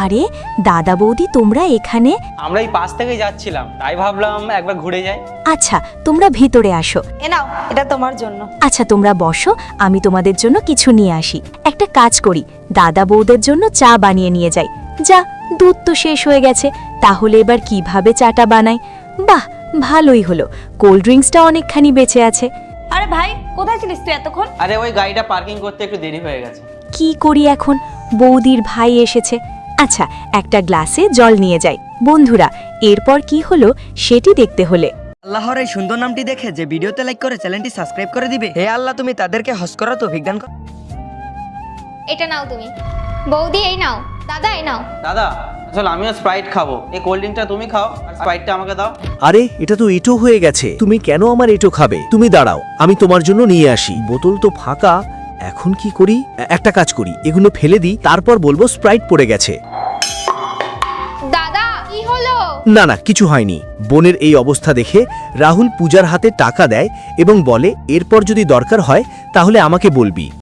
আরে দাদা বৌদি তোমরা এখানে? আমরা এই পাশ থেকে যাচ্ছিলাম, তাই ভাবলাম একবার ঘুরে যাই। আচ্ছা তোমরা ভিতরে আসো। এ নাও, এটা তোমার জন্য। আচ্ছা তোমরা বসো, আমি তোমাদের জন্য কিছু নিয়ে আসি। একটা কাজ করি, দাদা বৌদের জন্য চা বানিয়ে নিয়ে যাই। যা, দুধ তো শেষ হয়ে গেছে, তাহলে এবার কিভাবে চাটা বানাই? বাহ, ভালোই হলো, কোল্ড ড্রিঙ্কসটা অনেকখানি বেঁচে আছে। আরে ভাই, কোথায় ছিলিস তুই এতক্ষণ? আরে ওই গাড়িটা পার্কিং করতে একটু দেরি হয়ে গেছে। কি করি এখন, বৌদির ভাই এসেছে। আচ্ছা একটা গ্লাসে জল নিয়ে যাই। বন্ধুরা, এরপর কি হলো সেটি দেখতে হলে আল্লাহর এই সুন্দর নামটি দেখে যে ভিডিওতে লাইক করে চ্যানেলটি সাবস্ক্রাইব করে দিবে। হে আল্লাহ, তুমি তাদেরকে হজ করা তৌফিক দান করো। এটা নাও তুমি। বৌদি এই নাও। দাদা এই নাও। দাদা, আসলে আমিও স্প্রাইট খাবো, এই কোল্ড ড্রিঙ্কটা তুমি খাও আর স্প্রাইটটা আমাকে দাও। আরে এটা তো এটো হয়ে গেছে, তুমি কেন আমার এটো খাবে? তুমি দাঁড়াও, আমি তোমার জন্য নিয়ে আসি। বোতল তো ফাঁকা, এখন কি করি? একটা কাজ করি, এগুলো ফেলে দিই, তারপর বলবো স্প্রাইট পড়ে গেছে। দাদা কি হলো? না না, কিছু হয়নি। বোনের এই অবস্থা দেখে রাহুল পূজার হাতে টাকা দেয় এবং বলে এরপর যদি দরকার হয় তাহলে আমাকে বলবি।